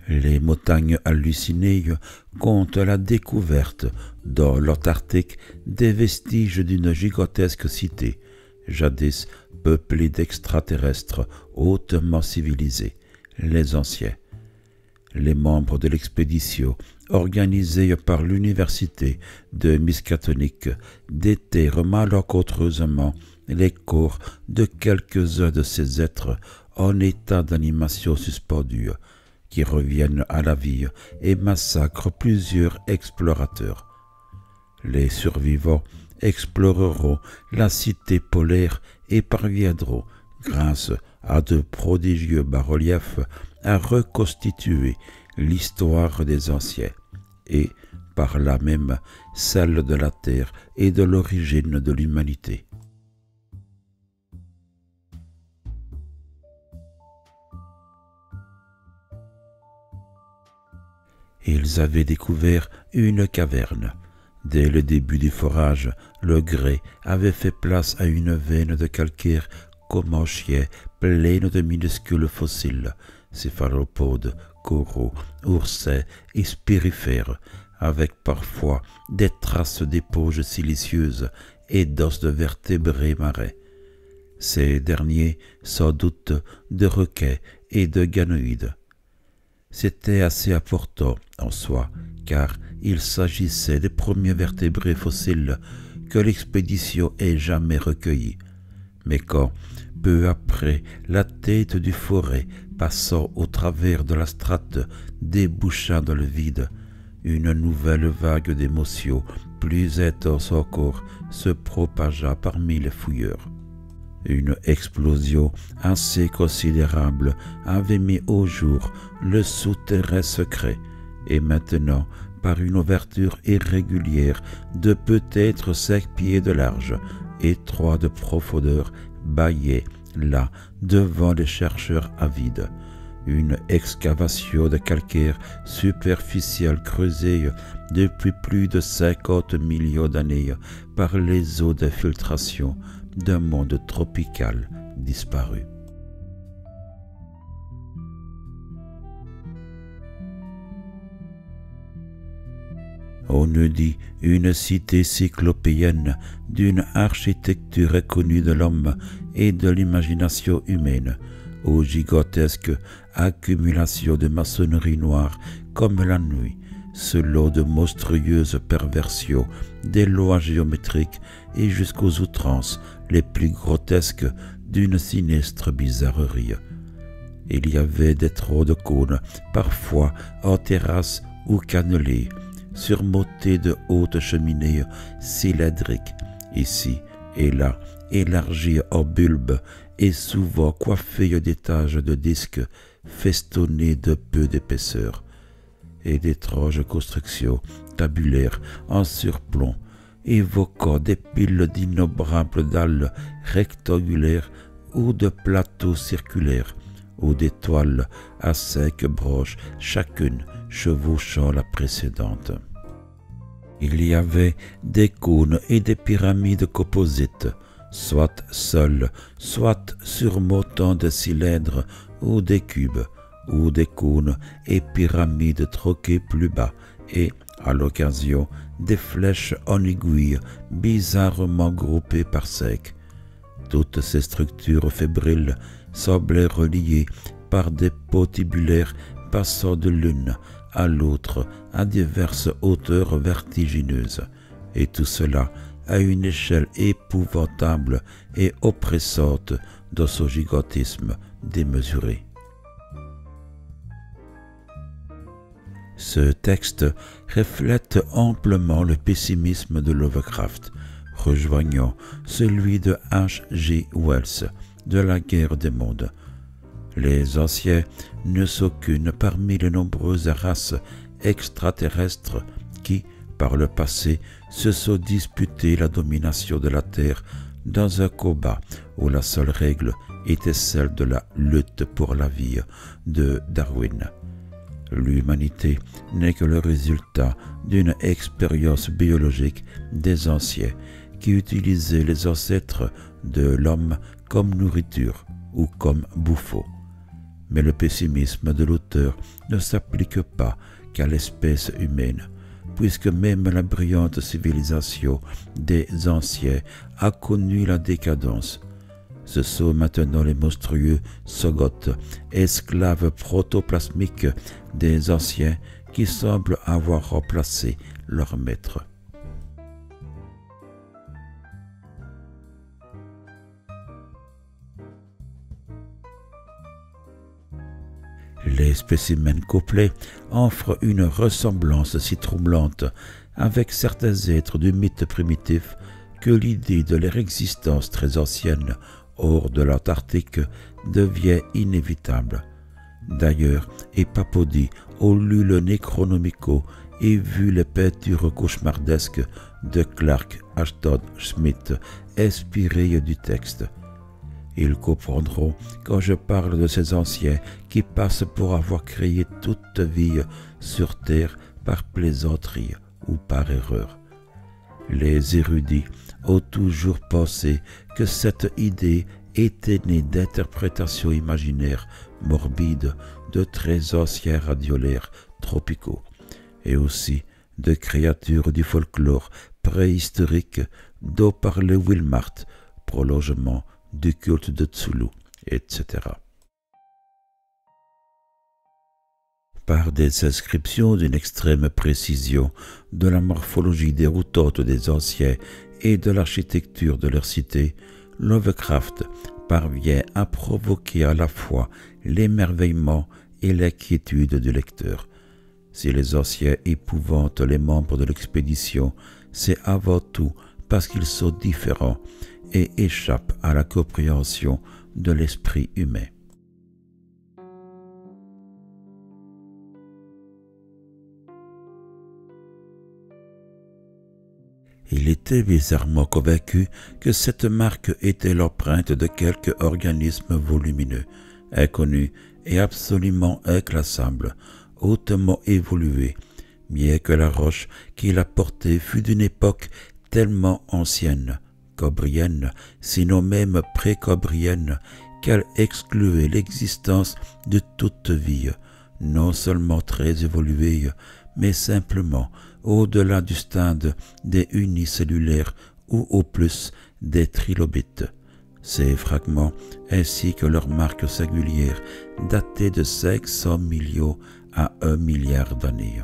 Les montagnes hallucinées comptent la découverte dans l'Antarctique des vestiges d'une gigantesque cité, jadis peuplée d'extraterrestres hautement civilisés, les Anciens. Les membres de l'expédition, organisée par l'université de Miskatonic, déterrent malencontreusement les corps de quelques-uns de ces êtres en état d'animation suspendue, qui reviennent à la vie et massacrent plusieurs explorateurs. Les survivants exploreront la cité polaire et parviendront, grâce à de prodigieux bas-reliefs, à reconstituer l'histoire des Anciens et, par là même, celle de la Terre et de l'origine de l'humanité. Ils avaient découvert une caverne. Dès le début du forage, le grès avait fait place à une veine de calcaire comanchier pleine de minuscules fossiles, céphalopodes, coraux, oursins et spirifères, avec parfois des traces d'éponges siliceuses et d'os de vertébrés marins. Ces derniers, sans doute, de requins et de ganoïdes. C'était assez important en soi, car il s'agissait des premiers vertébrés fossiles que l'expédition ait jamais recueillis. Mais quand, peu après, la tête du forêt, passant au travers de la strate, déboucha dans le vide, une nouvelle vague d'émotions, plus intense encore, se propagea parmi les fouilleurs. Une explosion assez considérable avait mis au jour le souterrain secret, et maintenant, par une ouverture irrégulière de peut-être 5 pieds de large et 3 de profondeur, bâillait là, devant les chercheurs avides, une excavation de calcaire superficielle creusée depuis plus de 50 millions d'années par les eaux d'infiltration d'un monde tropical disparu. On eût dit une cité cyclopéenne d'une architecture inconnue de l'homme et de l'imagination humaine, aux gigantesques accumulations de maçonnerie noire comme la nuit, selon de monstrueuses perversions des lois géométriques et jusqu'aux outrances les plus grotesques d'une sinistre bizarrerie. Il y avait des troncs de cônes, parfois en terrasse ou cannelés, surmontés de hautes cheminées cylindriques, ici et là, élargies en bulbes et souvent coiffées d'étages de disques festonnés de peu d'épaisseur, et d'étranges constructions tabulaires en surplomb, évoquant des piles d'innombrables dalles rectangulaires ou de plateaux circulaires, ou des toiles à 5 branches, chacune chevauchant la précédente. Il y avait des cônes et des pyramides composites, soit seules, soit surmontant des cylindres ou des cubes, ou des cônes et pyramides troqués plus bas, et, à l'occasion, des flèches en aiguille bizarrement groupées par 5. Toutes ces structures fébriles semblaient reliées par des ponts tubulaires passant de l'une à l'autre à diverses hauteurs vertigineuses, et tout cela à une échelle épouvantable et oppressante dans son gigantisme démesuré. Ce texte reflète amplement le pessimisme de Lovecraft, rejoignant celui de H.G. Wells de la Guerre des mondes. Les Anciens ne sont qu'une parmi les nombreuses races extraterrestres qui, par le passé, se sont disputées la domination de la Terre dans un combat où la seule règle était celle de la lutte pour la vie de Darwin. L'humanité n'est que le résultat d'une expérience biologique des Anciens qui utilisaient les ancêtres de l'homme comme nourriture ou comme bouffe. Mais le pessimisme de l'auteur ne s'applique pas qu'à l'espèce humaine, puisque même la brillante civilisation des anciens a connu la décadence. Ce sont maintenant les monstrueux Sogoths, esclaves protoplasmiques des anciens, qui semblent avoir remplacé leur maître. Les spécimens couplés offrent une ressemblance si troublante avec certains êtres du mythe primitif que l'idée de leur existence très ancienne hors de l'Antarctique devient inévitable. D'ailleurs, Epapodi a lu le Necronomicon et vu les peintures cauchemardesques de Clark Ashton Smith inspirées du texte. Ils comprendront quand je parle de ces anciens qui passent pour avoir créé toute vie sur Terre par plaisanterie ou par erreur. Les érudits ont toujours pensé que cette idée était née d'interprétations imaginaires morbides de très anciens radiolaires tropicaux et aussi de créatures du folklore préhistorique dont parlait Wilmart, prolongement du culte de Tsulu, etc. Par des inscriptions d'une extrême précision de la morphologie déroutante des anciens et de l'architecture de leur cité, Lovecraft parvient à provoquer à la fois l'émerveillement et l'inquiétude du lecteur. Si les anciens épouvantent les membres de l'expédition, c'est avant tout parce qu'ils sont différents et échappent à la compréhension de l'esprit humain. Il était bizarrement convaincu que cette marque était l'empreinte de quelque organisme volumineux, inconnu et absolument inclassable, hautement évolué, bien que la roche qui la portait fût d'une époque tellement ancienne, cambrienne, sinon même pré-cambrienne, qu'elle excluait l'existence de toute vie, non seulement très évoluée, mais simplement au-delà du stade des unicellulaires ou au plus des trilobites. Ces fragments, ainsi que leurs marques singulières, dataient de 500 millions à 1 milliard d'années.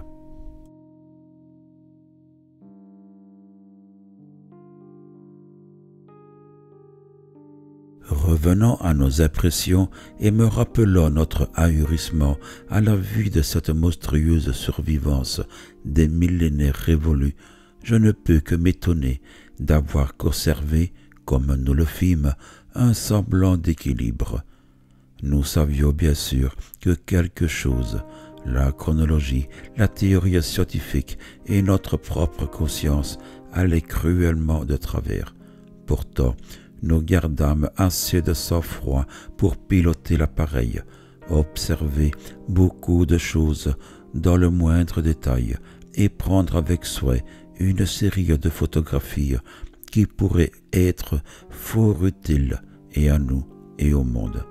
Revenant à nos impressions et me rappelant notre ahurissement à la vue de cette monstrueuse survivance des millénaires révolus, je ne peux que m'étonner d'avoir conservé, comme nous le fîmes, un semblant d'équilibre. Nous savions bien sûr que quelque chose, la chronologie, la théorie scientifique et notre propre conscience allaient cruellement de travers. Pourtant, nous gardâmes assez de sang-froid pour piloter l'appareil, observer beaucoup de choses dans le moindre détail et prendre avec soin une série de photographies qui pourraient être fort utiles et à nous et au monde.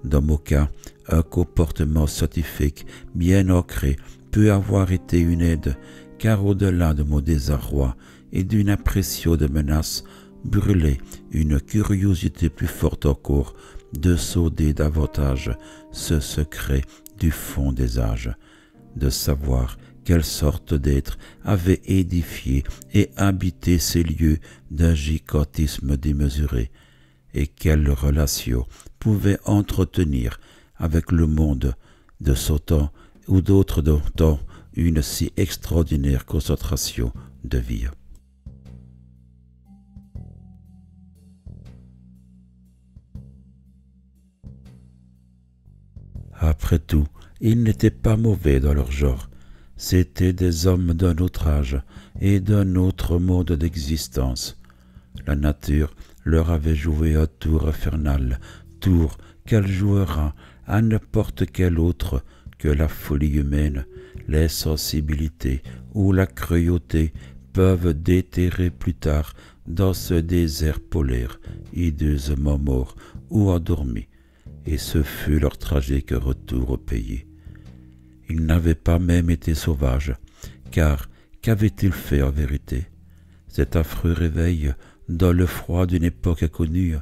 Dans mon cas, un comportement scientifique bien ancré peut avoir été une aide, car au-delà de mon désarroi et d'une impression de menace, brûlait une curiosité plus forte encore de sonder davantage ce secret du fond des âges, de savoir quelle sorte d'être avait édifié et habité ces lieux d'un gigantisme démesuré, et quelle relation pouvait entretenir avec le monde de son temps ou d'autres temps une si extraordinaire concentration de vie. Après tout, ils n'étaient pas mauvais dans leur genre. C'étaient des hommes d'un autre âge et d'un autre mode d'existence. La nature leur avait joué un tour infernal, tour qu'elle jouera à n'importe quel autre que la folie humaine, l'insensibilité ou la cruauté peuvent déterrer plus tard dans ce désert polaire, hideusement mort ou endormi. et ce fut leur tragique retour au pays. Ils n'avaient pas même été sauvages, car qu'avaient-ils fait en vérité? Cet affreux réveil, dans le froid d'une époque inconnue,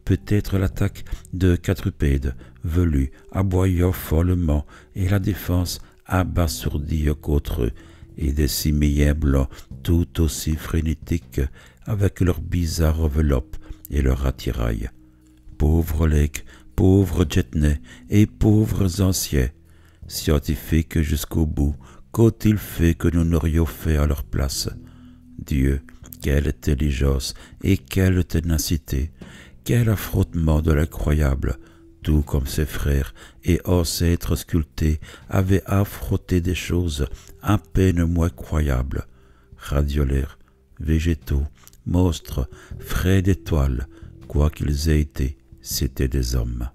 peut-être l'attaque de quadrupèdes velus, aboyant follement, et la défense abasourdie contre eux, et des simiens blancs tout aussi frénétiques, avec leurs bizarres enveloppes et leurs attirails. Pauvres legs, pauvres jetnais et pauvres anciens, scientifiques jusqu'au bout, qu'ont-ils fait que nous n'aurions fait à leur place? Dieu, quelle intelligence et quelle ténacité, quel affrontement de l'incroyable, tout comme ses frères et ancêtres sculptés avaient affronté des choses à peine moins croyables. Radiolaires, végétaux, monstres, frais d'étoiles, quoi qu'ils aient été, c'étaient des hommes.